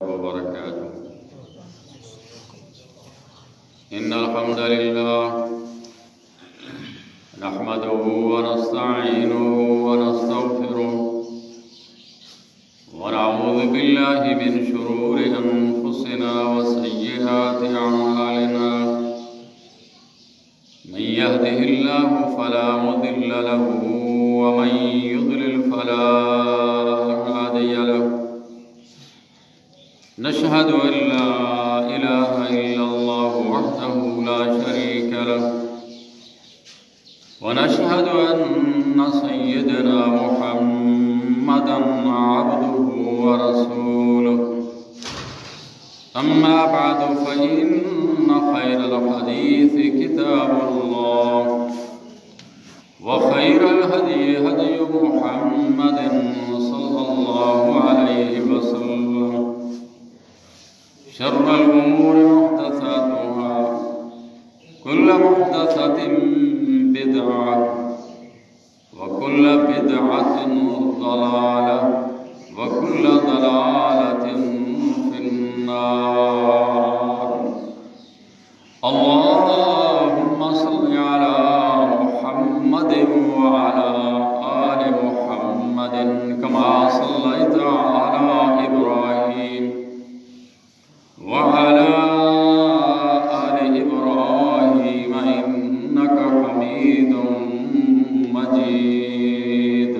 وبركاته. إن الحمد لله نحمده ونستعينه ونستغفره ونعوذ بالله من شرور أنفسنا وسيئات أعمالنا. من يهده الله فلا مضل له ومن يضلل فلا هادي له. نشهد أن لا إله إلا الله وحده لا شريك له ونشهد أن سيدنا محمدا عبده ورسوله. أما بعد فإن خير الحديث كتاب الله وخير الهدي هدي محمد صلى الله عليه وسلم. شر الأمور محدثاتها كل محدثة بدعة وكل بدعة ضلالة وكل ضلالة في النار. اللهم صل على محمد وعلى آل محمد كما صليت على إبراهيم وعلى آل إبراهيم إنك حميد مجيد.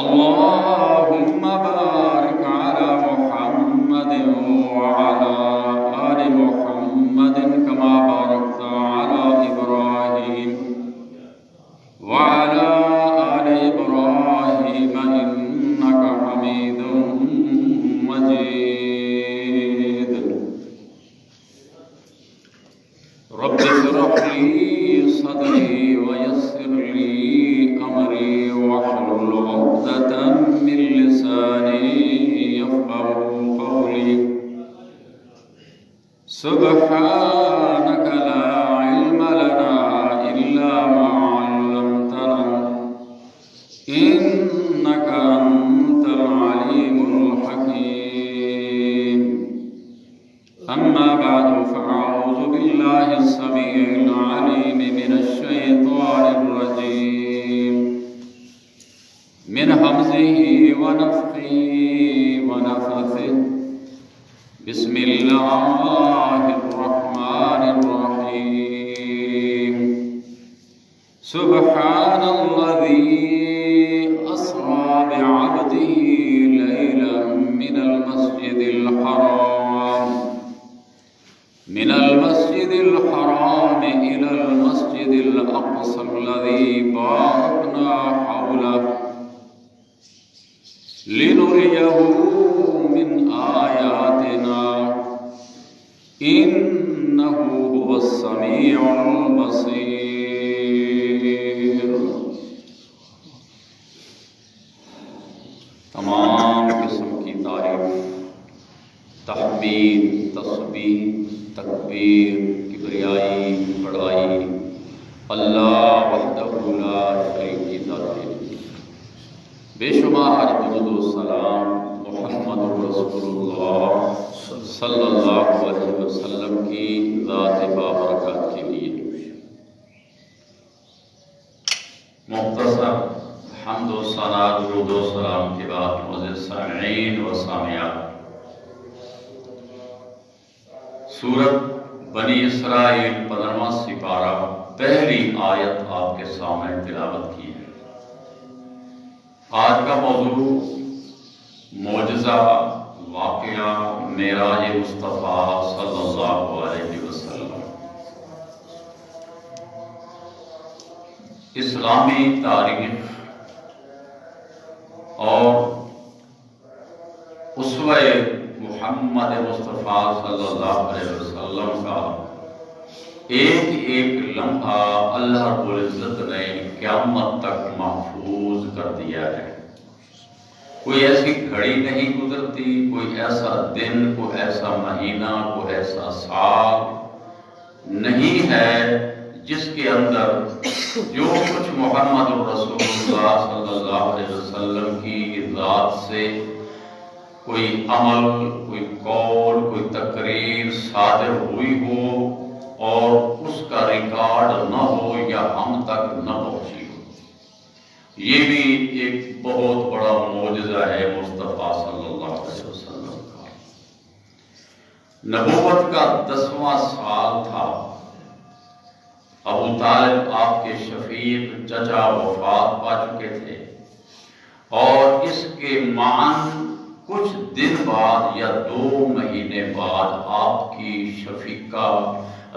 اللهم بارك على محمد وعلى آل محمد كما باركت على إبراهيم وعلى آل إبراهيم إنك حميد مجيد. رب اشرح لي صدري ويسر لي أمري واحلل عقدة من لساني يفقهوا قولي. سبحانك لا علم لنا إلا ما علمتنا إنك أنت العليم الحكيم. أما بعد فأعوذ بالله السميع العليم من الشيطان الرجيم من همزه ونفخه ونفثه. بسم الله الرحمن الرحيم. سبحان الذي أسرى بعبده ليلا من المسجد الحرام إلى المسجد الأقصى الذي باركنا حوله لنريه من آياتنا إنه هو السميع البصير. تمام قسم کی تعریف، تحمید، تسبیح، تکبیر، کبریائی، بڑائی اللہ وحدہ لا شریک کی ذات ہے. بے شمار درود و سلام محمد رسول اللہ صلی اللہ علیہ وسلم کی ذات بابرکات کے لیے. مختصر حمد و ثنا درود و سلام کے بعد معزز سامعین و سامعات، سورت بنی اسرائیل 15واں سپارہ پہلی آیت آپ کے سامنے تلاوت کی ہے. آج کا موضوع معجزہ واقعہ معراج مصطفیٰ صلی اللہ علیہ وسلم. اسلامی تاریخ اور اسوہ محمد مصطفیٰ صلی اللہ علیہ وسلم کا ایک ایک لمحہ اللہ رب العزت نے قیامت تک محفوظ کر دیا ہے. کوئی ایسی گھڑی نہیں گزرتی، کوئی ایسا دن، کوئی ایسا مہینہ، کوئی ایسا سال نہیں ہے جس کے اندر جو کچھ محمد رسول اللہ صلی اللہ علیہ وسلم کی ذات سے کوئی عمل، کوئی قول، کوئی تقریر صادر ہوئی ہو اور اس کا ریکارڈ نہ ہو یا ہم تک نہ پہنچی ہو، یہ بھی ایک بہت بڑا معجزہ ہے مصطفیٰ صلی اللہ علیہ وسلم کا۔ نبوت کا 10واں سال تھا، ابو طالب آپ کے شفیق چچا وفات پا چکے تھے، اور اس کے معاً کچھ دن بعد یا 2 مہینے بعد آپ کی شفیقہ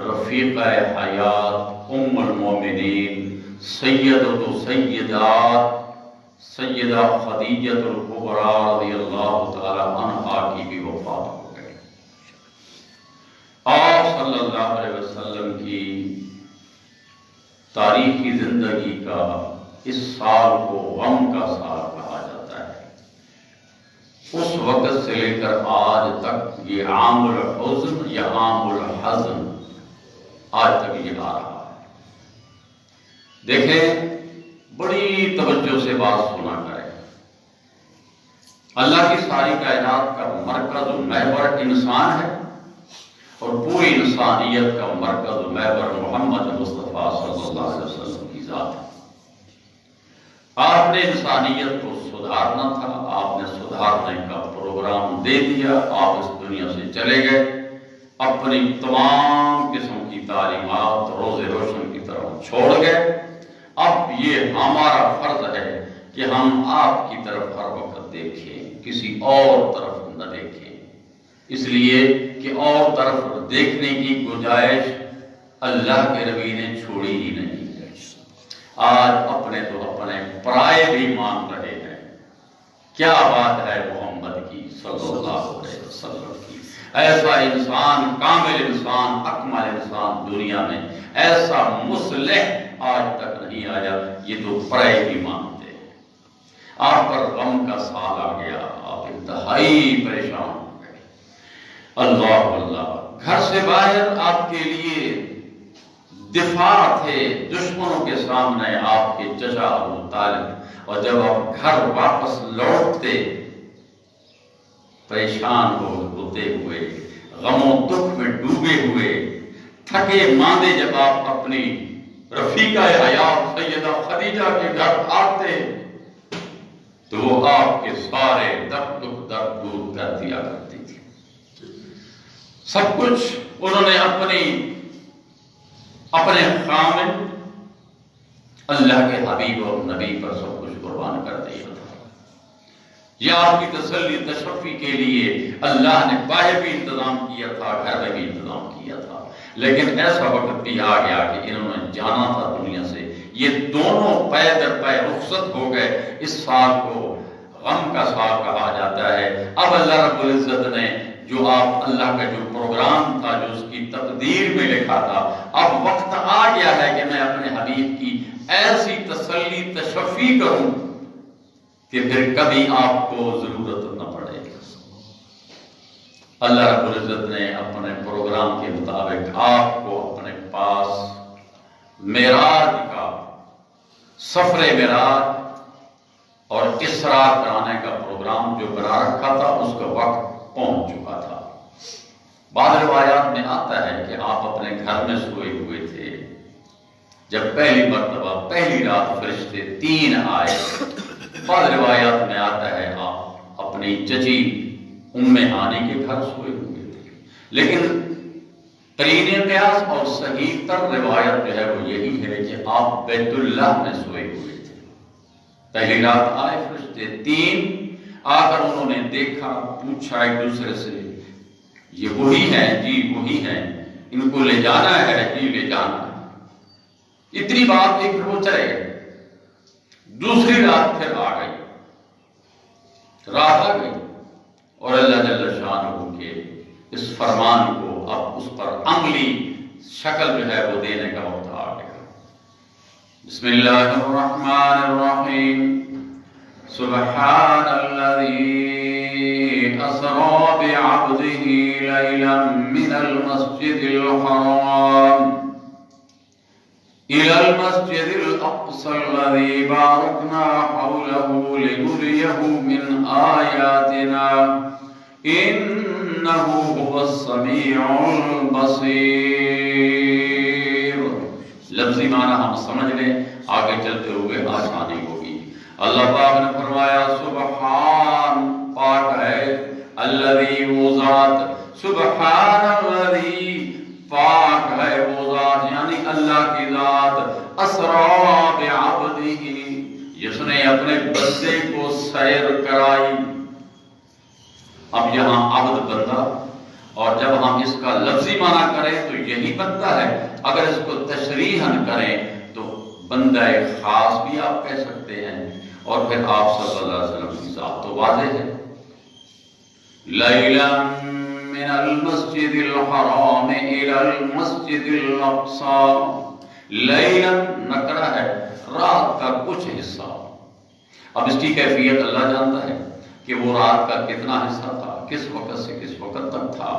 رفیقہ حیات ام المومنین سیدہ خدیجہ الکبریٰ رضی اللہ تعالی عنہا کی بھی وفات ہو گئی۔ آپ صلی اللہ علیہ وسلم کی تاریخی زندگی کا اس سال کو غم کا سال کہا جاتا ہے۔ اس وقت سے لے کر آج تک یہ عام الحزن یا عام الحزن آج تک یہ آ رہا ہے۔ دیکھیں، بڑی توجہ سے بات سنا کریں۔ اللہ کی ساری کائنات کا مرکز و محور انسان ہے، اور پوری انسانیت کا مرکز و محور محمد مصطفیٰ صلی اللہ علیہ وسلم کی ذات ہے۔ آپ نے انسانیت کو سدھارنا تھا، آپ نے سدھارنے کا پروگرام دے دیا، آپ اس دنیا سے چلے گئے، اپنی تمام قسم کی تعلیمات روز روشن کی طرف چھوڑ گئے۔ اب یہ ہمارا فرض ہے کہ ہم آپ کی طرف ہر وقت دیکھیں، کسی اور طرف نہ دیکھیں، اس لیے کہ اور طرف دیکھنے کی گنجائش اللہ کے نبی نے چھوڑی ہی نہیں۔ آج اپنے تو اپنے پرائے بھی مان رہے ہیں۔ کیا بات ہے محمد کی صلی اللہ علیہ وسلم کی! ایسا انسان، کامل انسان، اکمل انسان دنیا میں ایسا مصلح آج تک نہیں آیا، یہ تو پرائے بھی مانتے ہیں۔ آپ پر غم کا سال آ گیا، آپ انتہائی پریشان ہو گئے۔ اللہ اللہ، گھر سے باہر آپ کے لیے دفاع تھے، دشمنوں کے سامنے آپ کے چچا ابو طالب، اور جب آپ گھر واپس لوٹتے پریشان ہوتے ہوئے، غم و دکھ میں ڈوبے ہوئے، تھکے ماندے، جب آپ اپنی رفیقہ حیات سیدہ خدیجہ کے گھر آتے تو وہ آپ کے سارے درد دور کر دیا کرتی تھی۔ سب کچھ انہوں نے اپنے خامد اللہ کے حبیب اور نبی پر سب کچھ قربان کر دیا تھا۔ یہ آپ کی تسلی تشفی کے لیے اللہ نے باہر بھی انتظام کیا تھا، گھر میں بھی انتظام کیا تھا، لیکن ایسا وقت بھی آ گیا کہ انہوں نے جانا تھا دنیا سے۔ یہ دونوں پے در پے رخصت ہو گئے۔ اس سال کو غم کا سال کہا جاتا ہے۔ اب اللہ رب العزت نے جو آپ اللہ کا جو پروگرام تھا، جو اس کی تقدیر میں لکھا تھا، اب وقت آ گیا ہے کہ میں اپنے حبیب کی ایسی تسلی تشفی کروں کہ پھر کبھی آپ کو ضرورت نہ پڑے۔ اللہ رب العزت نے اپنے پروگرام کے مطابق آپ کو اپنے پاس معراج کا، سفر معراج اور اسراء کرانے کا پروگرام جو بنا رکھا تھا، اس کا وقت پہنچ چکا تھا۔ بعض روایات میں آتا ہے کہ آپ اپنے گھر میں سوئے ہوئے تھے جب پہلی مرتبہ پہلی رات فرشتے 3 آئے۔ بعض روایات میں آتا ہے آپ اپنی چچی ام ہانی کے گھر سوئے ہوئے تھے، لیکن ترین قیاس اور صحیح تر روایت جو ہے وہ یہی ہے کہ آپ بیت اللہ میں سوئے ہوئے تھے۔ پہلی رات آئے فرشتے 3، آ کر انہوں نے دیکھا، پوچھا ایک دوسرے سے، یہ وہی ہیں؟ جی وہی ہیں۔ ان کو لے جانا ہے؟ جی لے جانا ہے۔ اتنی بات ایک پھر وہ چلے گئے۔ دوسری رات پھر آ گئی، رات آ گئی، اور اللہ جل شانہ کے اس فرمان کو اب اس پر عملی شکل جو ہے وہ دینے کا وقت آ گیا۔ بسم اللہ الرحمن الرحیم۔ سبحان الذی اسری بعبدہ لیلا من المسجد الحرام إلى المسجد الأقصى الذي باركنا حوله لنريه من آياتنا إنه هو السميع البصير. لفظی معنی ہم سمجھ لیں، آگے چلتے ہوئے آسانی ہوگی. اللہ پاک نے فرمایا سبحان، پاک ہے، الذی وہ ذات، سبحان الذی پاک ہے وہ ذات، یعنی اللہ کی ذات، اسرا بعبدہ، جس نے اپنے بندے کو سیر کرائی. اب یہاں عبد بندہ، اور جب ہم اس کا لفظی معنی کریں تو یہی بندہ ہے، اگر اس کو تشریحاً کریں تو بندہ خاص بھی آپ کہہ سکتے ہیں. اور پھر آپ صلی اللہ علیہ وسلم کی ذات تو واضح ہے. لیلا من المسجد الحرام الى المسجد الاقصى، لیلا نکرہ ہے، رات کا کچھ حصہ. اب اس کی کیفیت اللہ جانتا ہے کہ وہ رات کا کتنا حصہ تھا، کس وقت سے کس وقت تک تھا.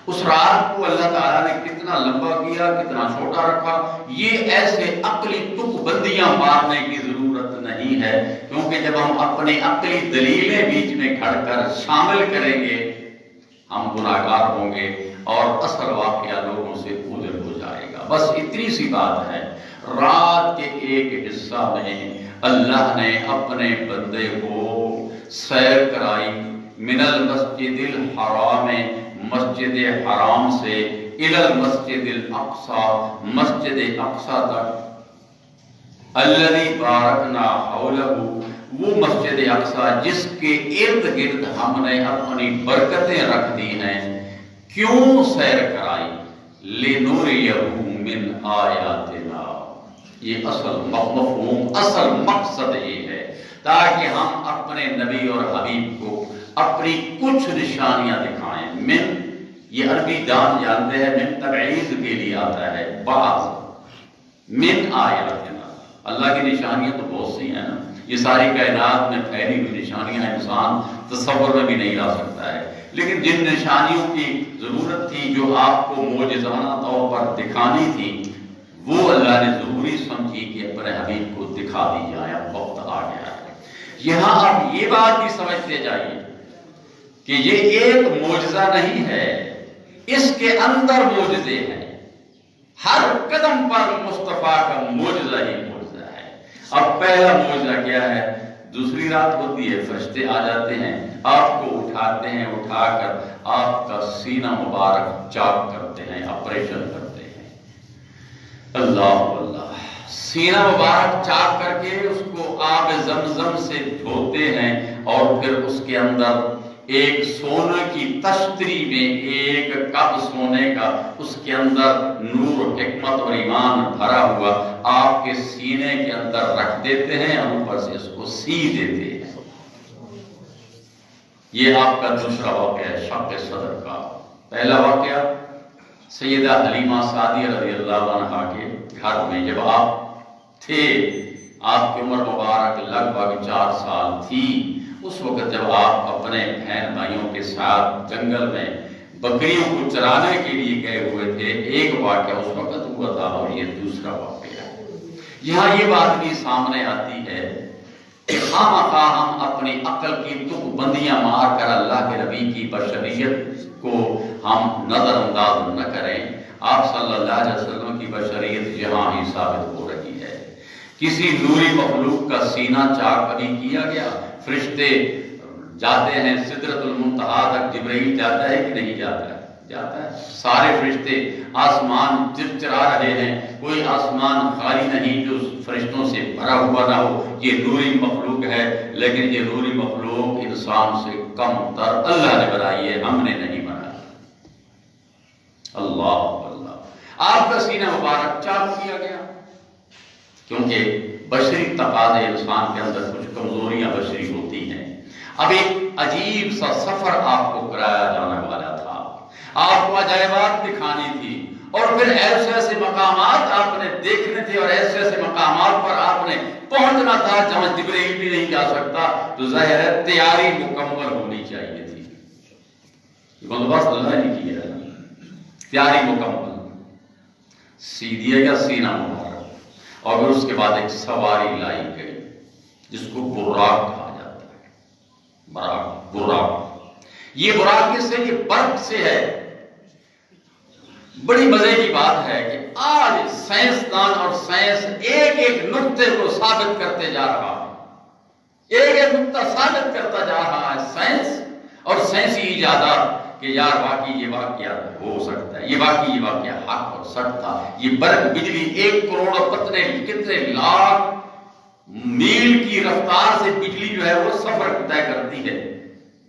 اس رات کو اللہ تعالیٰ نے کتنا لمبا کیا، کتنا چھوٹا رکھا، یہ ایسے عقلی تک بندیاں مارنے کی ضرورت نہیں ہے، کیونکہ جب ہم اپنی عقلی دلیلیں بیچ میں کھڑ کر شامل کریں گے ہم گناہگار ہوں گے اور اصل واقعہ لوگوں سے اوجھل ہو جائے گا. بس اتنی سی بات ہے. رات کے ایک حصہ میں اللہ نے اپنے بندے کو سیر کرائی، من المسجد الحرام، مسجد حرام سے، الی المسجد الاقصی، مسجد اقصی تک، الذی بارکنا حولہ، وہ مسجد اقصی جس کے ارد گرد ہم نے اپنی برکتیں رکھ دی ہیں. کیوں سیر کرائی؟ لنریہ من آیاتنا، یہ اصل مفہوم، اصل مقصد یہ ہے تاکہ ہم اپنے نبی اور حبیب کو اپنی کچھ نشانیاں دکھائیں. من، یہ عربی دان جانتے ہیں، من تبعیض کے لیے آتا ہے، بعض. من آیاتنا، اللہ کی نشانیاں تو بہت سی ہیں نا، یہ ساری کائنات میں پھیلی ہوئی نشانیاں انسان تصور میں بھی نہیں لا سکتا ہے. لیکن جن نشانیوں کی ضرورت تھی، جو آپ کو معجزانہ طور پر دکھانی تھی، وہ اللہ نے ضروری سمجھی کہ اپنے حبیب کو دکھا دی جائے. اب وقت آ گیا ہے. یہاں آپ یہ بات بھی سمجھتے جائیے کہ یہ ایک معجزہ نہیں ہے، اس کے اندر معجزے ہیں. ہر قدم پر مصطفیٰ کا معجزہ ہی معجزہ ہے. اب پہلا معجزہ کیا ہے؟ دوسری رات ہوتی ہے، فرشتے آ جاتے ہیں، آپ کو اٹھاتے ہیں، اٹھا کر آپ کا سینہ مبارک چاک کرتے ہیں، آپریشن کرتے ہیں. اللہ اللہ، سینہ مبارک چاک کر کے اس کو آب زمزم سے دھوتے ہیں، اور پھر اس کے اندر ایک سونے کی تشتری میں ایک کپ سونے کا، اس کے اندر نور، حکمت اور ایمان بھرا ہوا آپ کے سینے کے اندر رکھ دیتے ہیں، اور اوپر سے اس کو سی دیتے ہیں. یہ آپ کا دوسرا واقعہ ہے شق صدر کا. پہلا واقعہ سیدہ حلیمہ سعدیہ رضی اللہ عنہا کے گھر میں، جب آپ تھے، آپ کی عمر مبارک لگ بھگ 4 سال تھی. اس وقت جب آپ اپنے بہن بھائیوں کے ساتھ جنگل میں بکریوں کو چرانے کے لیے گئے ہوئے تھے، ایک واقعہ اس وقت ہوا تھا، اور یہ دوسرا واقعہ ہے. یہاں یہ بات بھی سامنے آتی ہے کہ خواہ ہم اپنی عقل کی تک بندیاں مار کر اللہ کے نبی کی بشریت کو ہم نظر انداز نہ کریں. آپ صلی اللہ علیہ وسلم کی بشریت یہاں ہی ثابت ہو رہی ہے. کسی نوری مخلوق کا سینہ چاک کبھی کیا گیا؟ فرشتے جاتے ہیں سدرۃ المنتہا تک، جبرائیل جاتا ہے کہ نہیں جاتا ہے؟ جاتا ہے. سارے فرشتے آسمان چرچرا رہے ہیں، کوئی آسمان خالی نہیں جو فرشتوں سے بھرا ہوا نہ ہو. یہ نوری مخلوق ہے، لیکن یہ نوری مخلوق انسان سے کم تر اللہ نے بنائی ہے، ہم نے نہیں بنائی. اللہ اللہ، آپ کا سینہ مبارک چاک کیا گیا، کیونکہ بشری تقاضے انسان کے اندر کچھ کمزوریاں بشری ہوتی ہیں. اب ایک عجیب سا سفر آپ کو کرایا جانے والا تھا، آپ کو عجائبات دکھانی تھی، اور پھر ایسے ایسے مقامات آپ نے دیکھنے تھے، اور ایسے ایسے مقامات پر آپ نے پہنچنا تھا جہاں جبرائیل بھی نہیں جا سکتا. تو ظاہر ہے تیاری مکمل ہونی چاہیے تھی. بندوبست اللہ نے کیا، تیاری مکمل. سی دیا گیا سینہ مبارک، اور پھر اس کے بعد ایک سواری لائی گئی جس کو براق کہا جاتا ہے۔ براق، یہ براق کس سے؟ یہ برق سے ہے۔ بڑی مزے کی بات ہے کہ آج سائنسدان اور سائنس ایک ایک نقطے کو ثابت کرتے جا رہا ہے، ایک ایک نقطہ ثابت کرتا جا رہا ہے سائنس اور سائنسی ایجادات کہ یار واقعی یہ واقعہ ہو سکتا ہے، یہ واقعہ حق اور سچ تھا۔ یہ برق بجلی 1 کروڑ اور کتنے لاکھ میل کی رفتار سے بجلی جو ہے وہ سفر طے کرتی ہے،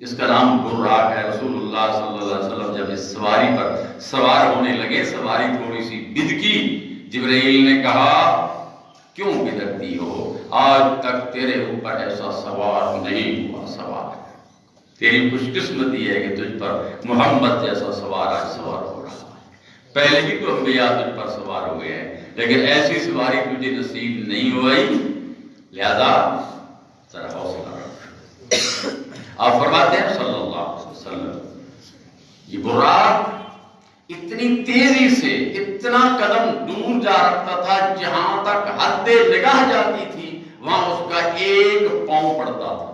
اس کا نام براق ہے۔ رسول اللہ صلی اللہ علیہ وسلم جب اس سواری پر سوار ہونے لگے، سواری تھوڑی سی بدکی، جبرائیل نے کہا کیوں بدکتی ہو؟ آج تک تیرے اوپر ایسا سوار نہیں ہوا سوار، تیری خوش قسمتی ہے کہ تجھ پر محمد جیسا سوار آج سوار ہو رہا ہے۔ پہلے بھی تو انبیاء تجھ پر سوار ہوئے ہیں لیکن ایسی سواری تجھے نصیب نہیں ہوئی، لہذا ذرا حوصلہ رکھ۔ آپ فرماتے ہیں صلی اللہ علیہ وسلم یہ براق اتنی تیزی سے اتنا قدم دور جا رکھتا تھا، جہاں تک حد نگاہ جاتی تھی وہاں اس کا 1 پاؤں پڑتا تھا۔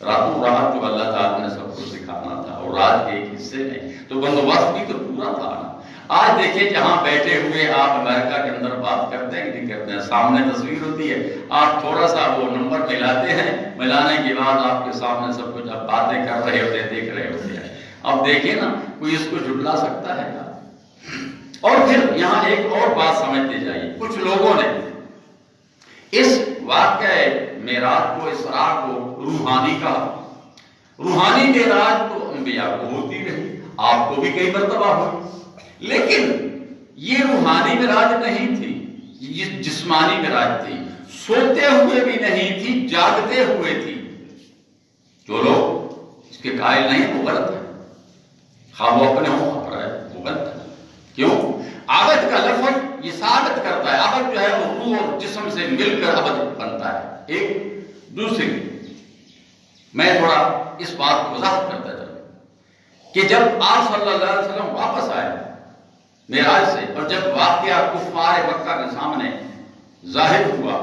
راتوں رات جو اللہ تعالیٰ نے سب کو سکھانا تھا اور رات کے ایک حصے میں تو بندوبست بھی تو پورا تھا نا۔ آج دیکھیں جہاں بیٹھے ہوئے آپ امریکہ کے اندر بات کرتے ہیں کہ نہیں کرتے ہیں، سامنے تصویر ہوتی ہے، آپ تھوڑا سا وہ نمبر ملاتے ہیں، ملانے کے بعد آپ کے سامنے سب کچھ آپ باتیں کر رہے ہوتے ہیں، دیکھ رہے ہوتے ہیں۔ اب دیکھیں نا کوئی اس کو جھٹلا سکتا ہے نا؟ اور پھر یہاں ایک اور بات سمجھتے جائیے، کچھ لوگوں نے اس واقعہ معراج کو، اسراء کو روحانی کہا۔ روحانی معراج تو انبیاء کو ہوتی رہی، آپ کو بھی کئی مرتبہ ہوئی، لیکن یہ روحانی معراج نہیں تھی، یہ جسمانی معراج تھی، سوتے ہوئے بھی نہیں تھی، جاگتے ہوئے تھی۔ جو لوگ اس کے قائل نہیں وہ غلط ہے، خواہ وہ اپنے ہوں خبر ہے وہ غلط ہے۔ کیوں؟ عبد کا لفظ یہ ثابت کرتا ہے، عبد جو ہے وہ روح اور جسم سے مل کر عبد بنتا ہے۔ ایک دوسری میں تھوڑا اس بات کو وضاحت کرتا چلوں کہ جب آپ صلی اللہ علیہ وسلم واپس آئے معراج سے، اور جب واقعہ کفار مکہ کے سامنے ظاہر ہوا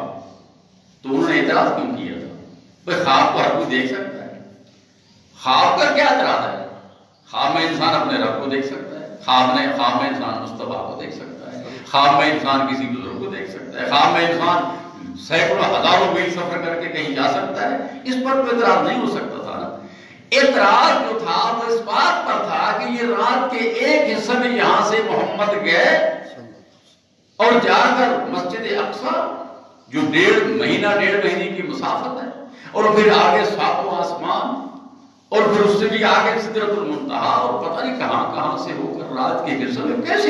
تو انہوں نے اعتراض کیوں کیا تھا؟ بھئی خواب کو ہر کوئی دیکھ سکتا ہے، خواب کا کیا اعتراض ہے؟ خواب میں انسان اپنے رب کو دیکھ سکتا ہے، خواب میں انسان مصطفیٰ کو دیکھ سکتا ہے، خواب میں انسان کسی بزرگ کو دیکھ سکتا ہے، خواب میں انسان سینکڑوں ہزاروں میل سفر کر کے کہیں جا سکتا ہے۔ اس پر تو اعتراض نہیں ہو سکتا تھا نا۔ اعتراض جو تھا وہ اس بات پر تھا کہ یہ رات کے ایک حصے میں یہاں سے محمد گئے اور جا کر مسجد اقصی جو 1.5 مہینے کی مسافت ہے، اور پھر آگے ساتوں آسمان، اور پھر اس سے بھی آگے سدرۃ المنتہا، اور پتہ نہیں کہاں سے ہو کر رات کے حصے میں کیسے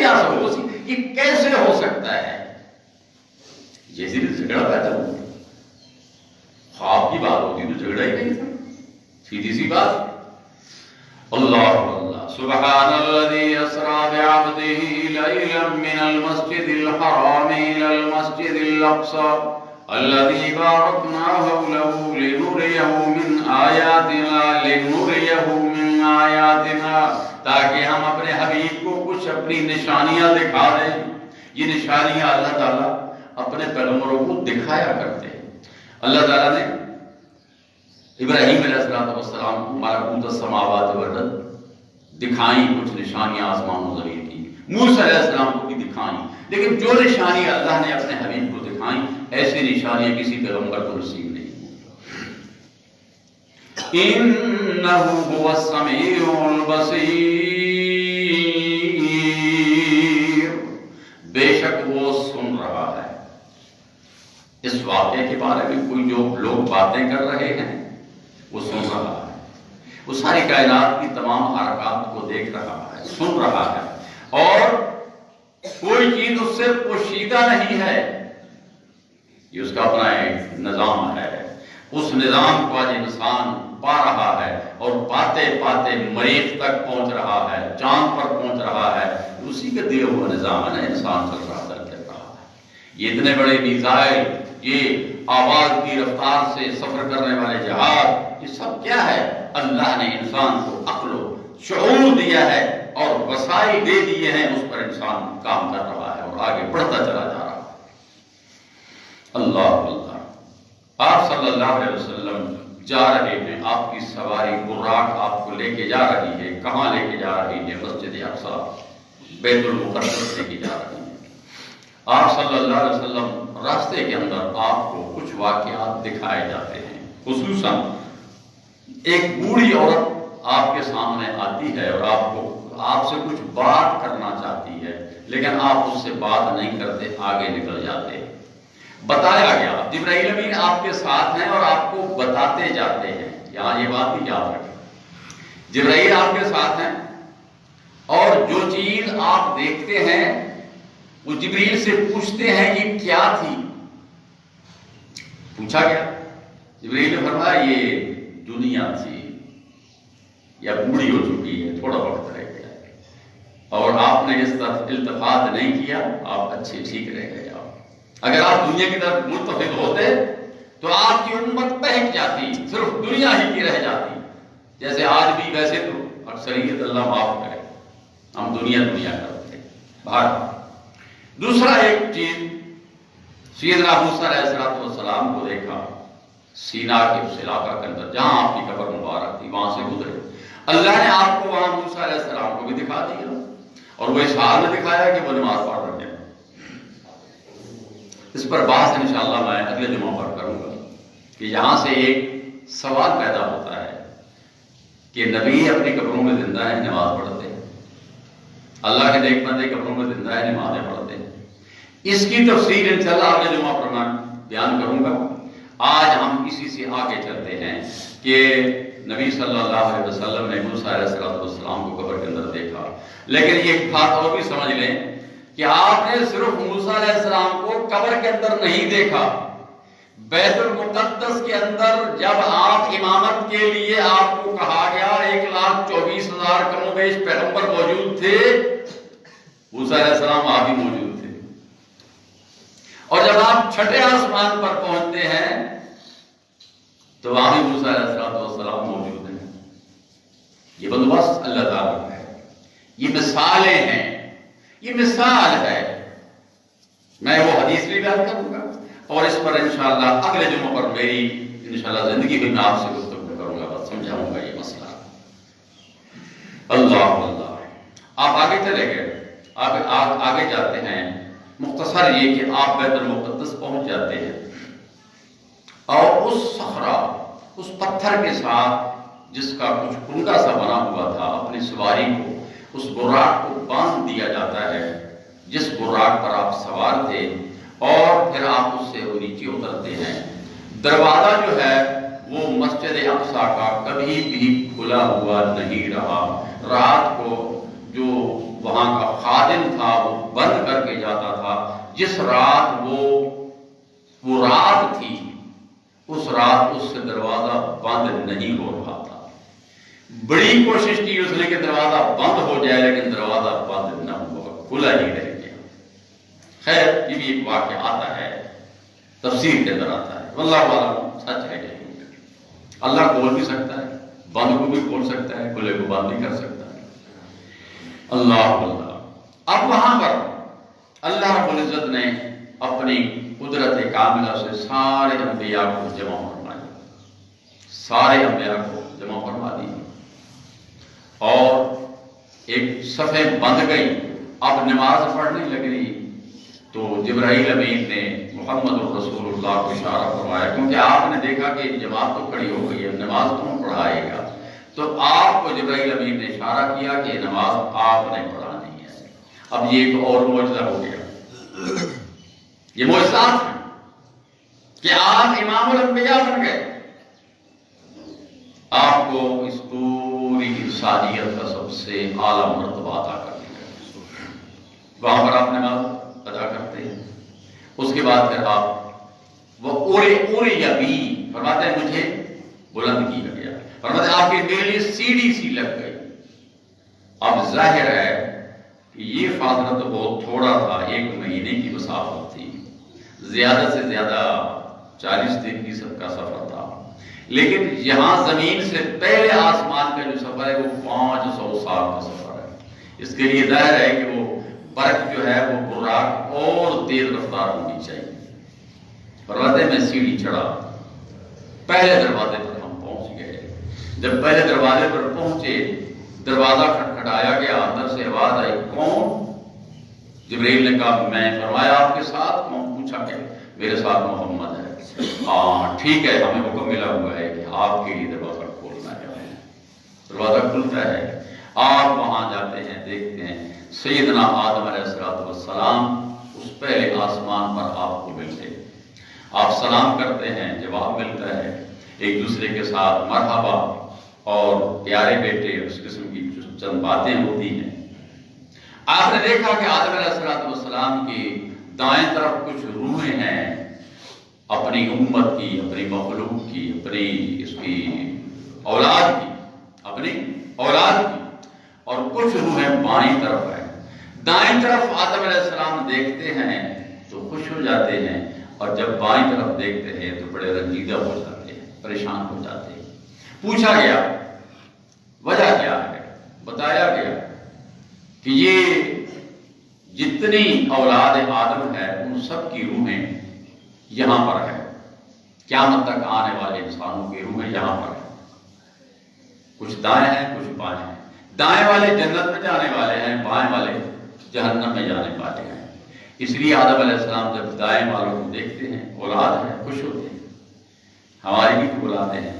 یہ کیسے ہو سکتا ہے؟ جیسے جھگڑا پیدا ہو، خواب کی بات ہوتی تو جھگڑا ہی نہیں تھا، سیدھی سی بات۔ اللہ سبحان الذي اسرا بعبده ليلا من المسجد الحرام الى المسجد الاقصى الذي باركنا حوله لنريه من آیاتنا تاکہ ہم اپنے حبیب کو کچھ اپنی نشانیاں دکھا دیں۔ یہ نشانیاں اللہ تعالیٰ اپنے پیغمبروں کو دکھایا کرتے ہیں۔ اللہ تعالیٰ نے ابراہیم علیہ السلام کو ملکوت السماوات والارض دکھائیں، کچھ نشانیاں آسمانوں ذریعے کی، موسیٰ علیہ السلام کو بھی دکھائیں، لیکن جو نشانیاں اللہ نے اپنے حبیب کو دکھائیں ایسی نشانیاں کسی پیغمبر کو نصیب نہیں۔ انه هو السمیع البصیر، بے شک وہ سن رہا ہے۔ اس واقعے کے بارے میں کوئی جو لوگ باتیں کر رہے ہیں وہ سن رہا ہے، وہ ساری کائنات کی تمام حرکات کو دیکھ رہا ہے، سن رہا ہے، اور کوئی چیز اس سے پوشیدہ نہیں ہے۔ یہ اس کا اپنا ایک نظام ہے، اس نظام کو آج انسان پا رہا ہے، اور پاتے پاتے مریخ تک پہنچ رہا ہے، چاند پر پہنچ رہا ہے۔ اسی کا دیا ہوا نظام ہے، انسان چل رہا ہے۔ یہ اتنے بڑے میزائل، یہ آواز کی رفتار سے سفر کرنے والے جہاز، یہ سب کیا ہے؟ اللہ نے انسان کو عقل و شعور دیا ہے اور وسائل دے دیے ہیں، اس پر انسان کام کر رہا ہے اور آگے بڑھتا چلا جا رہا ہے۔ اللہ اللہ، آپ صلی اللہ علیہ وسلم جا رہے ہیں، آپ کی سواری براق آپ کو لے کے جا رہی ہے، کہاں لے کے جا رہی ہے؟ مسجد اقصی، بیت المقدس لے کے جا رہی ہے۔ آپ صلی اللہ علیہ وسلم راستے کے اندر آپ کو کچھ واقعات دکھائے جاتے ہیں، خصوصاً ایک بوڑھی عورت آپ کے سامنے آتی ہے اور آپ سے کچھ بات کرنا چاہتی ہے، لیکن آپ اس سے بات نہیں کرتے، آگے نکل جاتے ہیں۔ بتایا گیا جبرائیل امین آپ کے ساتھ ہیں اور آپ کو بتاتے جاتے ہیں، یہاں یہ بات بھی یاد رکھیں، جبرائیل آپ کے ساتھ ہیں اور جو چیز آپ دیکھتے ہیں وہ جبرائیل سے پوچھتے ہیں یہ کیا تھی؟ پوچھا گیا، جبرائیل نے فرمایا یہ دنیا تھی، یا بوڑھی ہو چکی ہے، تھوڑا وقت رہ گیا، اور آپ نے اس طرف التفات نہیں کیا، آپ اچھے ٹھیک رہ گئے۔ اگر آپ دنیا کی طرف ملتفت ہوتے تو آپ کی امت بہک جاتی، صرف دنیا ہی کی رہ جاتی، جیسے آج بھی ویسے تو اکثریت اللہ معاف کرے ہم دنیا کرتے ہیں۔ باہر دوسرا ایک چیز، سیدنا موسیٰ علیہ السلام کو دیکھا سینا کے اس علاقہ کے اندر جہاں آپ کی قبر مبارک تھی، وہاں سے گزرے، اللہ نے آپ کو وہاں موسیٰ علیہ السلام کو بھی دکھا دیا، اور وہ اس حال میں دکھایا کہ وہ نماز پڑھ رہے ہیں۔ اس پر بحث انشاءاللہ میں اگلے جمعہ پر کروں گا کہ یہاں سے ایک سوال پیدا ہوتا ہے کہ نبی اپنی قبروں میں زندہ ہے، نماز پڑھتے ہیں، اللہ کے نیک بندے قبروں میں زندہ ہے، نمازیں پڑھتے ہیں۔ اس کی تفصیل انشاءاللہ اگلے جمعہ پر میں بیان کروں گا۔ آج ہم اسی سے آگے چلتے ہیں کہ نبی صلی اللہ علیہ وسلم نے موسیٰ علیہ السلام کو قبر کے اندر دیکھا، لیکن یہ بات اور بھی سمجھ لیں کہ آپ نے صرف موسیٰ علیہ السلام کو قبر کے اندر نہیں دیکھا، بیت المقدس کے اندر جب آپ امامت کے لیے آپ کو کہا گیا 1,24,000 کم و بیش پیغمبر موجود تھے، موسیٰ علیہ السلام آپ بھی موجود تھے، اور جب آپ چھٹے آسمان پر پہنچتے ہیں تو وہاں بھی موسیٰ علیہ السلام موجود ہیں۔ یہ بندوبست اللہ تعالیٰ کا ہے، یہ مثالیں ہیں، یہ مثال ہے۔ میں وہ حدیث بھی بیان کروں گا اور اس پر انشاءاللہ اگلے جمعہ پر میری انشاءاللہ زندگی بھی میں آپ سے گفتگو کروں گا، بس سمجھاؤں گا یہ مسئلہ۔ اللہ اللہ، آپ آگے چلے گئے، آپ آگے جاتے ہیں، مختصر یہ کہ آپ بیت المقدس پہنچ جاتے ہیں اور اس صخرہ، اس پتھر کے ساتھ جس کا کچھ کنڈا سا بنا ہوا تھا، اپنی سواری کو اس براق کو باندھ دیا جاتا ہے جس براق پر آپ سوار تھے، اور پھر آپ اس سے نیچے اترتے ہیں۔ دروازہ جو ہے وہ مسجد اقصی کا کبھی بھی کھلا ہوا نہیں رہا، رات کو جو وہاں کا خادم تھا وہ بند کر کے جاتا تھا، جس رات وہ رات تھی اس رات اس سے دروازہ بند نہیں ہو رہا تھا۔ بڑی کوشش کی اس نے کہ دروازہ بند ہو جائے، لیکن دروازہ بند نہ ہوا، کھلا ہی رہ گیا۔ خیر یہ بھی ایک واقعہ آتا ہے، تفسیر کے اندر آتا ہے، واللہ اعلم سچ ہے کہ نہیں۔ اللہ کھول بھی سکتا ہے، بند کو بھی کھول سکتا ہے، کھلے کو بند بھی کر سکتا ہے۔ اللہ اللہ۔ اب وہاں پر اللہ رب العزت نے اپنی قدرت کاملہ سے سارے انبیاء کو جمع فرمایا، سارے انبیاء کو جمع فرما دی، اور ایک صفیں بند گئی۔ اب نماز پڑھنے لگی تو جبرائیل امین نے محمد الرسول اللہ کو اشارہ فرمایا، کیونکہ آپ نے دیکھا کہ جماعت تو کھڑی ہو گئی ہے، نماز کون پڑھائے گا؟ تو آپ کو جبرائیل امین نے اشارہ کیا کہ نماز آپ نے پڑھانی ہے۔ اب یہ ایک اور معجزہ ہو گیا، یہ معجزات ہیں کہ آپ امام الانبیاء بن گئے، آپ کو اس پوری انسانیت کا سب سے اعلیٰ مرتبہ عطا کر دیا۔ وہاں پر آپ نماز ادا کرتے ہیں، اس کے بعد پھر آپ وہ اوڑے یا بھی فرماتے ہیں مجھے بلند کیا گیا، فرماتے ہیں آپ کے میرے لیے سیڑھی سی لگ گئی۔ اب ظاہر ہے کہ یہ فاصلہ تو بہت تھوڑا تھا، 1 مہینے کی مسافت تھی، زیادہ سے زیادہ 40 دن کی سب کا سفر تھا، لیکن یہاں زمین سے پہلے آسمان کا جو سفر ہے وہ 500 سال کا سفر ہے۔ اس کے لیے ظاہر ہے کہ وہ برق جو ہے وہ براق اور تیز رفتار ہونی چاہیے، ردے میں سیڑھی چڑھا، پہلے دروازے پر ہم پہنچ گئے۔ جب پہلے دروازے پر پہنچے، دروازہ کھٹکھٹایا گیا، اندر سے آواز آئی، کون؟ جبرائیل نے کہا میں۔ فرمایا آپ کے ساتھ کون؟ پوچھا کہ میرے ساتھ محمد ہے۔ ہاں ٹھیک ہے، ہمیں حکم ملا ہوا ہے کہ آپ کے لیے دروازہ کھولنا ہے۔ دروازہ کھلتا ہے، آپ وہاں جاتے ہیں، دیکھتے ہیں سیدنا آدم علیہ السلام اس پہلے آسمان پر آپ کو ملتے ہیں۔ آپ سلام کرتے ہیں، جواب ملتا ہے، ایک دوسرے کے ساتھ مرحبا اور پیارے بیٹے، اس قسم کی چند باتیں ہوتی ہیں۔ آپ نے دیکھا کہ آدم علیہ السلام کی دائیں طرف کچھ روحیں ہیں، اپنی امت کی، اپنی مخلوق کی، اپنی اس کی اولاد کی، اپنی اولاد کی، اور کچھ روحیں بائیں طرف ہیں۔ دائیں طرف آدم علیہ السلام دیکھتے ہیں تو خوش ہو جاتے ہیں، اور جب بائیں طرف دیکھتے ہیں تو بڑے رنجیدہ ہو جاتے ہیں، پریشان ہو جاتے ہیں۔ پوچھا گیا وجہ کیا ہے، بتایا گیا کہ یہ جتنی اولاد آدم ہے ان سب کی روحیں یہاں پر ہیں، قیامت تک آنے والے انسانوں کی روحیں یہاں پر ہیں۔ کچھ دائیں ہیں، کچھ بائیں ہیں۔ دائیں والے جنت میں جانے والے ہیں، بائیں والے جہنم میں جانے والے ہیں۔ اس لیے آدم علیہ السلام جب دائیں والوں کو دیکھتے ہیں، اولاد ہے، خوش ہوتے ہیں۔ ہماری بھی تو اولادیں ہیں،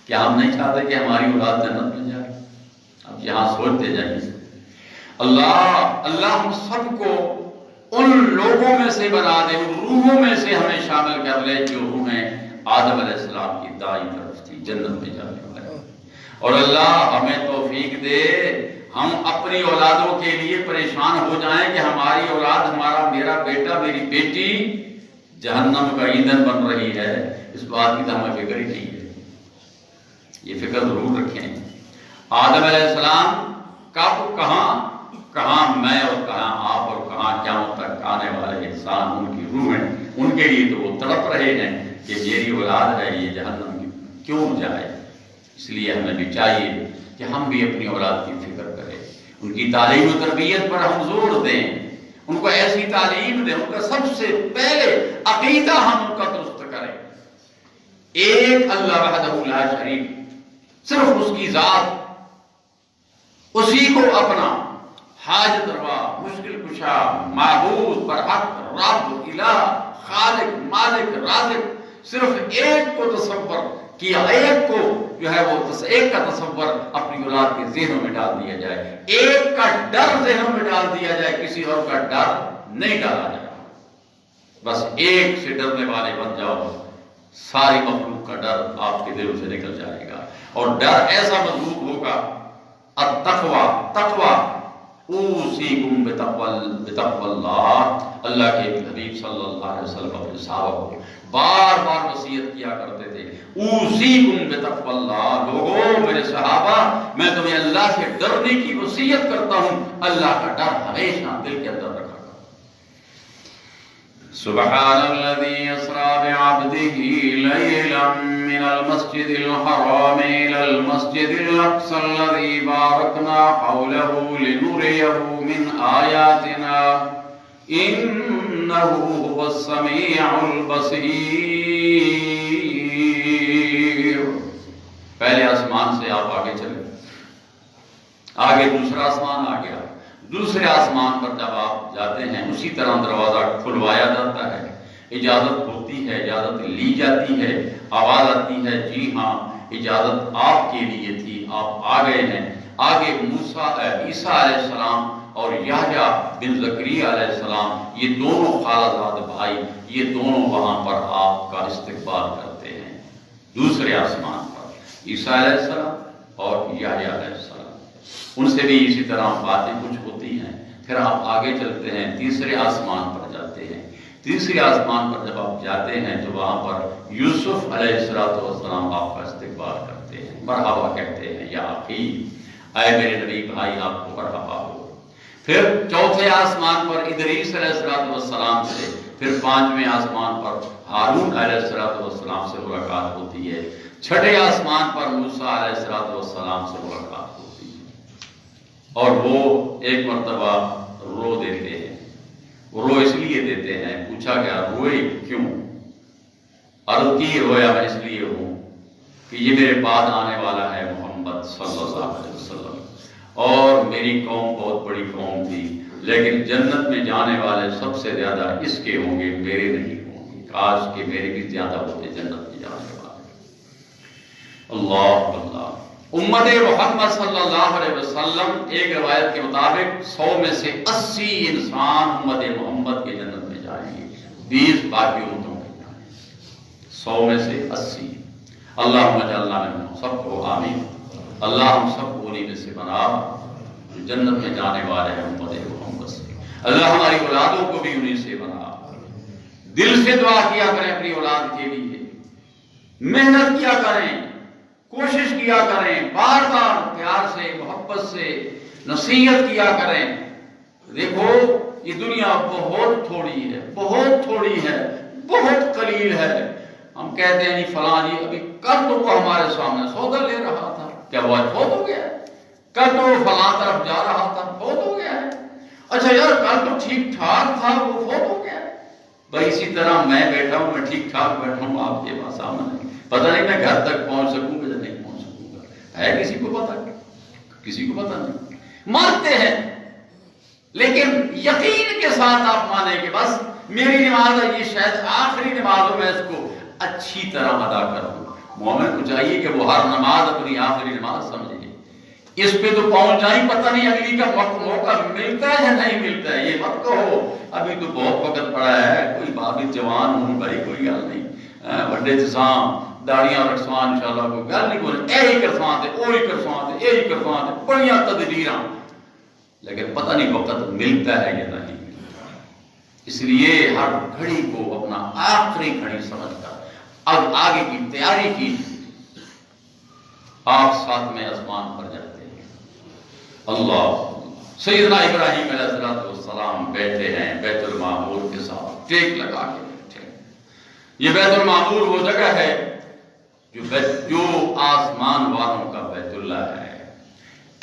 کیا ہم نہیں چاہتے کہ ہماری اولاد جنت میں جائے؟ اب یہاں سوچتے جائیں، اللہ ہم سب کو ان لوگوں میں سے بنا دے، ان روحوں میں سے ہمیں شامل کر لے جو روحیں آدم علیہ السلام کی دائیں طرف تھی، جنت میں جانے والے۔ اور اللہ ہمیں توفیق دے ہم اپنی اولادوں کے لیے پریشان ہو جائیں کہ ہماری اولاد، ہمارا میرا بیٹا میری بیٹی جہنم کا ایندھن بن رہی ہے، اس بات کی تو ہمیں فکر ہی نہیں ہے۔ یہ فکر ضرور رکھیں۔ آدم علیہ السلام کب، کہاں میں اور کہاں آپ اور کہاں قیامت تک آنے والے انسان، ان کی روحیں، ان کے لیے تو وہ تڑپ رہے ہیں کہ میری اولاد ہے یہ جہنم کی کیوں جائے۔ اس لیے ہمیں بھی چاہیے کہ ہم بھی اپنی اولاد کی فکر کریں، ان کی تعلیم و تربیت پر ہم زور دیں، ان کو ایسی تعلیم دیں، ان کا سب سے پہلے عقیدہ ہم ان کا درست کریں۔ ایک اللہ وحدہ لا شریک، صرف اس کی ذات، اسی کو اپنا حاجت روا، مشکل کشا، معبود، برحق، رب، الہ، خالق، مالک، رازق، صرف ایک کو تصور کیا، ایک کو جو ہے وہ ایک کا تصور اپنی اولاد کے ذہنوں میں ڈال دیا جائے، ایک کا ڈر ذہنوں میں ڈال دیا جائے، کسی اور کا ڈر نہیں ڈالا جائے۔ بس ایک سے ڈرنے والے بن جاؤ، ساری مخلوق کا ڈر آپ کے دلوں سے نکل جائے گا، اور ڈر ایسا مضبوط ہوگا۔ تقوی اوصیکم بتقوی اللہ، اللہ کے حبیب صلی اللہ علیہ وسلم اپنے صحابہ کو بار بار وصیت کیا کرتے تھے، اوصیکم بتقوی اللہ، لوگوں میرے صحابہ میں تمہیں اللہ سے ڈرنے کی وصیت کرتا ہوں، اللہ کا ڈر ہمیشہ دل کے اندر رکھا۔ سبحان الذي اسرى بعبده ليلا من المسجد الحرام إلى المسجد الأقصى الذي باركنا حوله لنريه من آياتنا إنه هو السميع البصير۔ پہلے آسمان سے آپ آگے چلے، آگے دوسرا آسمان آ گیا، دوسرے آسمان پر جب آپ جاتے ہیں اسی طرح دروازہ کھلوایا جاتا ہے، اجازت ہوتی ہے، اجازت لی جاتی ہے، آواز آتی ہے جی ہاں اجازت آپ کے لیے تھی، آپ آ گئے ہیں۔ آگے عیسیٰ علیہ السلام اور یحییٰ بن زکریا علیہ السلام، یہ دونوں خالہ زاد بھائی، یہ دونوں وہاں پر آپ کا استقبال کرتے ہیں دوسرے آسمان پر، عیسیٰ علیہ السلام اور یحییٰ علیہ السلام۔ ان سے بھی اسی طرح باتیں کچھ ہوتی ہیں۔ پھر آپ آگے چلتے ہیں، تیسرے آسمان پر جاتے ہیں۔ تیسرے آسمان پر جب آپ جاتے ہیں تو وہاں پر یوسف علیہ السلام آپ کا استقبال کرتے ہیں، مرحبا کہتے ہیں، یا اخی، اے میرے نبی بھائی آپ کو مرحبا ہو۔ پھر چوتھے آسمان پر ادریس علیہ السلام سے، پھر پانچویں آسمان پر ہارون علیہ السلام سے ملاقات ہوتی ہے، چھٹے آسمان پر موسیٰ علیہ السلام سے ملاقات ہوتی ہے، اور وہ ایک مرتبہ رو دیتے ہیں۔ وہ رو اس لیے دیتے ہیں، پوچھا گیا روئے کیوں؟ عرض کی رویا میں اس لیے ہوں کہ یہ میرے بعد آنے والا ہے محمد صلی اللہ علیہ وسلم، اور میری قوم بہت بڑی قوم تھی، لیکن جنت میں جانے والے سب سے زیادہ اس کے ہوں گے، میرے نہیں ہوں گے، کاش کہ میرے بھی زیادہ ہوتے جنت میں جانے والے۔ اللہ اللہ۔ امت محمد صلی اللہ علیہ وسلم ایک روایت کے مطابق 100 میں سے 80 انسان امت محمد کے جنت میں جائیں گے، 20 باقی امتوں میں جائیں گے، 100 میں سے 80۔ اللہم اجعلنا منہم، سب کو آمین۔ اللہ ہم سب کو انہی میں سے بنا جو جنت میں جانے والے ہیں امت محمد سے۔ اللہ ہماری اولادوں کو بھی انہی سے بنا۔ دل سے دعا کیا کریں اپنی اولاد کے لیے، محنت کیا کریں، کوشش کیا کریں، بار بار پیار سے محبت سے نصیحت کیا کریں۔ دیکھو یہ دنیا بہت تھوڑی ہے، بہت تھوڑی ہے، بہت قلیل ہے۔ ہم کہتے ہیں نہیں فلاں جی ابھی کل تو وہ ہمارے سامنے سودا لے رہا تھا، کیا وہ فوت ہو گیا ہے؟ کل تو وہ فلاں طرف جا رہا تھا، فوت ہو گیا ہے۔ اچھا یار کل تو ٹھیک ٹھاک تھا، وہ فوت ہو گیا ہے۔ بھائی اسی طرح میں بیٹھا ہوں، میں ٹھیک ٹھاک بیٹھا ہوں آپ کے پاس سامنے، پتہ نہیں میں گھر تک پہنچ سکوں گا یا نہیں پہنچ سکوں گا، ہے کسی کو پتہ؟ کسی کو پتہ نہیں۔ مانتے ہیں لیکن یقین کے ساتھ آپ مانیں کہ بس میری نماز ہے، یہ شاید آخری نماز ہو، میں اس کو اچھی طرح ادا کروں۔ مومن کو چاہیے کہ وہ ہر نماز اپنی آخری نماز سمجھے۔ اس پہ تو پہنچ جائیں، پتہ نہیں اگلی کا موقع ملتا ہے یا نہیں ملتا ہے، یہ مت کہو ابھی تو بہت وقت پڑا ہے، کوئی بابی جوان ہوں بھائی، کوئی گل نہیں، بڑے جسام داڑیاں رکھسوان انشاءاللہ کوئی گل نہیں، کوئی اے کرسوان تے اوہی کرسوان تے اے کرسوان تے بڑیاں تدبیراں، لیکن پتہ نہیں وقت ملتا ہے یا نہیں ملتا۔ اس لیے ہر گھڑی کو اپنا آخری گھڑی سمجھ کر اب آگے کی تیاری کی۔ آپ ساتھ میں آسمان پر جاتے ہیں، اللہ سیدنا ابراہیم علیہ السلام بیٹھے ہیں بیت المعمور کے ساتھ، ٹیک لگا کے بیٹھے ہیں۔ یہ بیت المعمور وہ جگہ ہے جو آسمان والوں کا بیت اللہ ہے۔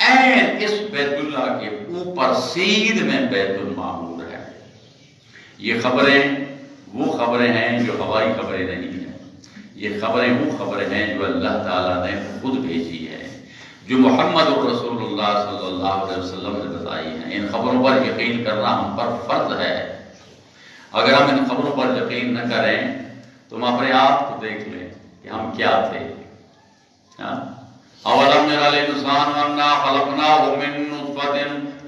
این اس بیت اللہ کے اوپر سید میں بیت المعمور ہے۔ یہ خبریں وہ خبریں ہیں جو ہوائی خبریں نہیں ہیں، یہ خبریں وہ خبریں ہیں جو اللہ تعالیٰ نے خود بھیجی ہیں، جو محمد رسول اللہ صلی اللہ علیہ وسلم نے بتائی ہیں۔ ان خبروں پر یقین کرنا ہم پر فرض ہے۔ اگر ہم ان خبروں پر یقین نہ کریں تو ہم اپنے آپ کو دیکھ لیں کہ ہم کیا تھے۔ اولم یری الانسان انا خلقناه من نطفة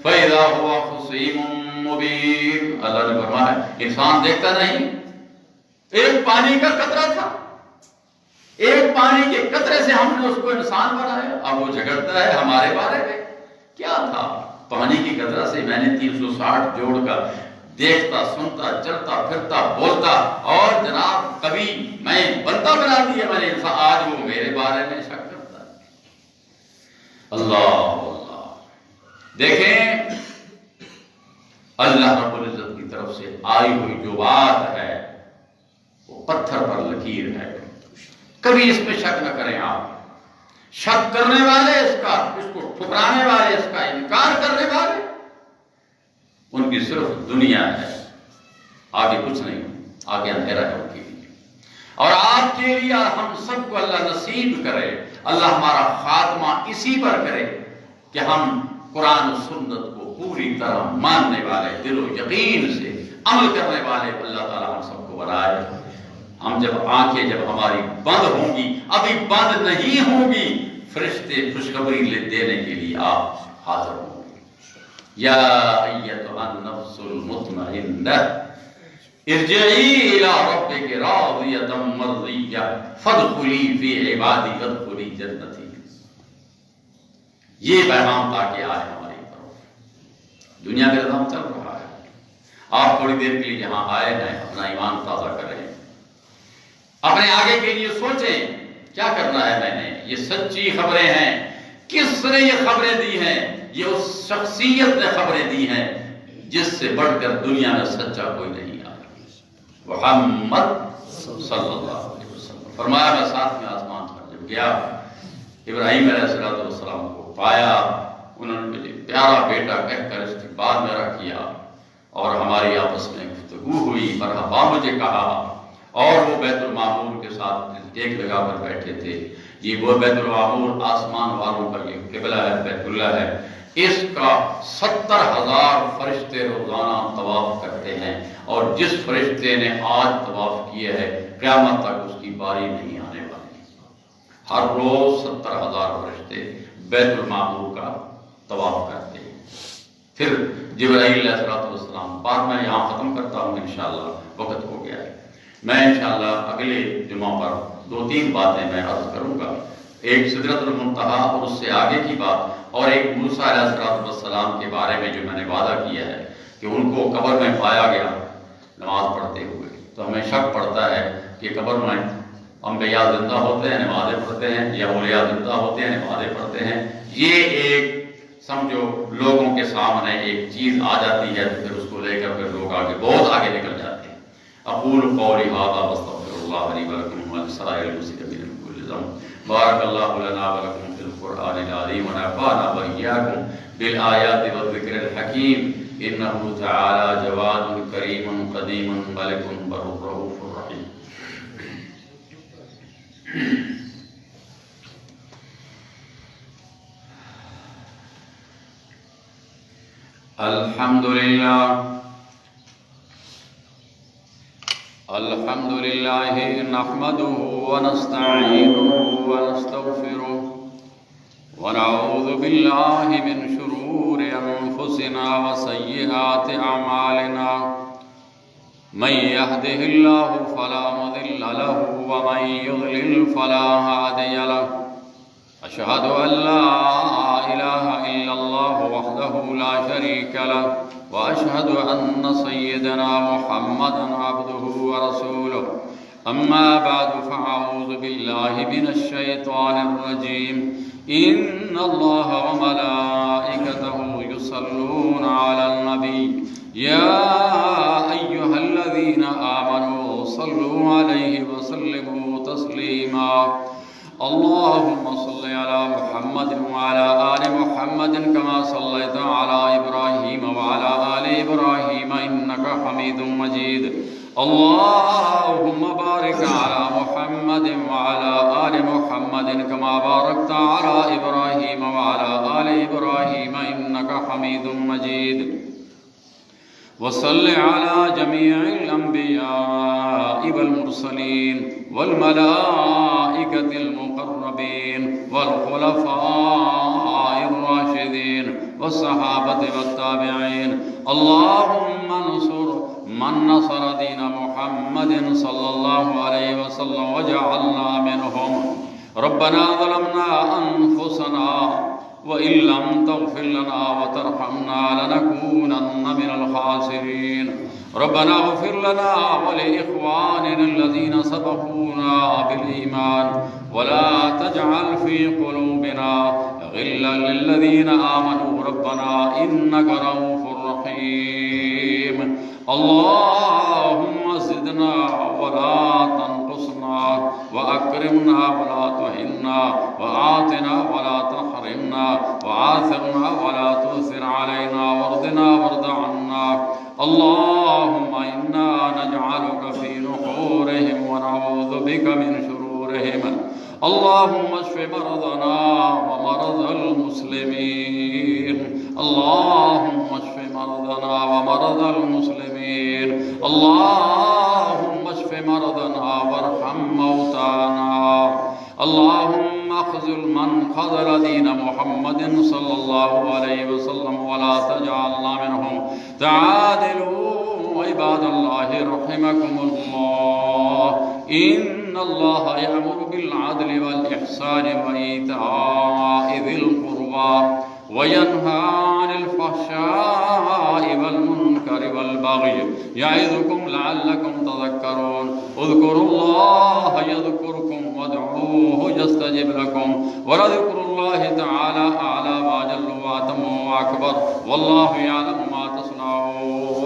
فاذا هو خصيم مبين۔ اللہ نے فرمایا انسان دیکھتا نہیں، ایک پانی کا قطرہ تھا، ایک پانی کے قطرے سے ہم نے اس کو انسان بنایا، اب وہ جھگڑتا ہے ہمارے بارے میں۔ کیا تھا؟ پانی کی قطرہ سے میں نے 360 جوڑ کر دیکھتا، سنتا، چلتا، پھرتا، بولتا، اور جناب کبھی میں بندہ بنا دیا میں نے انسان، آج وہ میرے بارے میں شک کرتا ہے۔ اللہ اللہ، دیکھیں اللہ رب العزت کی طرف سے آئی ہوئی جو بات ہے وہ پتھر پر لکیر ہے، کبھی اس پہ شک نہ کریں۔ آپ شک کرنے والے اس کو ٹھکرانے والے، اس کا انکار کرنے والے، ان کی صرف دنیا ہے، آگے کچھ نہیں، آگے اندھیرا ہے ان کے لیے۔ اور آپ کے لیے ہم سب کو اللہ نصیب کرے، اللہ ہمارا خاتمہ اسی پر کرے کہ ہم قرآن و سنت کو پوری طرح ماننے والے، دل و یقین سے عمل کرنے والے اللہ تعالیٰ ہم سب کو بنائے۔ ہم جب آنکھیں جب ہماری بند ہوں گی، ابھی بند نہیں ہوں گی، فرشتے خوشخبری دینے کے لیے آپ حاضر ہوں گے۔ یا ایتھا النفس المطمئنہ ارجعی الی ربک راضیۃ مرضیہ فادخلی فی عبادی وادخلی جنتی۔ یہ پیغام تاکہ آئے ہماری طرف۔ دنیا کا نظام چل رہا ہے، آپ تھوڑی دیر کے لیے یہاں آئے ہیں، اپنا ایمان تازہ کریں، اپنے آگے کے لیے سوچیں کیا کرنا ہے۔ میں نے یہ سچی خبریں ہیں، کس نے یہ خبریں دی ہیں؟ یہ اس شخصیت نے خبریں دی ہیں جس سے بڑھ کر دنیا میں سچا کوئی نہیں آیا، محمد صلی اللہ علیہ وسلم۔ فرمایا میں ساتھ میں آسمان پر جب گیا، ابراہیم علیہ السلام کو پایا، انہوں نے مجھے پیارا بیٹا کہہ کر استقبال میرا کیا، اور ہماری آپس میں گفتگو ہوئی، مرحبا مجھے کہا، اور وہ بیت المعمور کے ساتھ ایک لگا کر بیٹھے تھے. یہ وہ بیت المعمور آسمان والوں کا یہ قبلہ ہے، بیت اللہ ہے. اس کا 70,000 فرشتے روزانہ طواف کرتے ہیں، اور جس فرشتے نے آج طواف کیا ہے قیامت تک اس کی باری نہیں آنے والی. ہر روز 70,000 فرشتے بیت المعمور کا طواف کرتے ہیں. پھر جبرائیل علیہ السلام. بات میں یہاں ختم کرتا ہوں انشاءاللہ، وقت ہو گیا ہے. میں انشاءاللہ اگلے جمعہ پر 2-3 باتیں میں عرض کروں گا. ایک سدرۃ المنتہا اور اس سے آگے کی بات، اور ایک موسیٰ علیہ السلام کے بارے میں جو میں نے وعدہ کیا ہے کہ ان کو قبر میں پایا گیا نماز پڑھتے ہوئے. تو ہمیں شک پڑتا ہے کہ قبر میں انبیاء زندہ ہوتے ہیں نمازیں پڑھتے ہیں، یا اولیاء زندہ ہوتے ہیں نمازیں پڑھتے ہیں. یہ ایک سمجھو لوگوں کے سامنے ایک چیز آ جاتی ہے تو پھر اس کو لے کر پھر لوگ آگے بہت آگے نکل جاتے ہیں. اقول قولی ھذا واستغفر اللہ لی ولکم ولسائر المسلمین من کل ذنب. بارک اللہ لنا ولکم فی القرآن العظیم ونفعنا وإیاکم بالآیات والذکر الحکیم. انہ تعالی جواد کریم قدیم ملک بر رؤوف رحیم. الحمد للہ نحمده ونستعینه ونستغفره ونعوذ باللہ من شرور انفسنا وسیئات اعمالنا. من يهده الله فلا مضل له ومن يضلل فلا هادي له. أشهد أن لا إله إلا الله وحده لا شريك له وأشهد أن سيدنا محمدا عبده ورسوله. أما بعد فأعوذ بالله من الشيطان الرجيم. إن الله وملائكته يصلون على النبي يا أيها الذين آمنوا صلوا عليه وسلموا تسليما. اللهم صل على محمد وعلى آل محمد كما صليت على إبراهيم وعلى آل إبراهيم إنك حميد مجيد. اللهم بارك على محمد وعلى آل محمد كما باركت على إبراهيم وعلى آل إبراهيم إنك حميد مجيد. وصل على جميع الأنبياء والمرسلين والملائكة المقربين والخلفاء الراشدين والصحابة والتابعين. اللهم انصر من نصر دين محمد صلى الله عليه وسلم وجعلنا منهم. ربنا ظلمنا أنفسنا وإن لم تغفر لنا وترحمنا لنكونن من الخاسرين. ربنا اغفر لنا ولإخواننا الذين سبقونا بالإيمان ولا تجعل في قلوبنا غلا للذين آمنوا ربنا إنك رؤوف رحيم. اللهم زدنا ولا تنقصنا وأكرمنا ولا تهنا وآتنا ولا تحرمنا وآثرنا ولا تؤثر علينا وارضنا وارض عنا. اللهم إنا نجعلك في نحورهم ونعوذ بك من شرورهم. اللهم اشف مرضنا ومرضى المسلمين. اللهم اشف مرضنا ومرضى المسلمين. اللهم اشف مرضنا وارحم موتانا. اللهم اخذل من خذل دين محمد صلى الله عليه وسلم ولا تجعلنا منهم. تعادلوا عباد الله رحمكم الله. إن الله يأمر بالعدل والإحسان وإيتاء ذي القربى وينهى عن الفحشاء والمنكر والبغي يعظكم لعلكم تذكرون. اذكروا الله يذكركم وادعوه يستجب لكم ولذكر الله تعالى أعلى وأجل وأتم وأكبر والله يعلم ما تصنعون.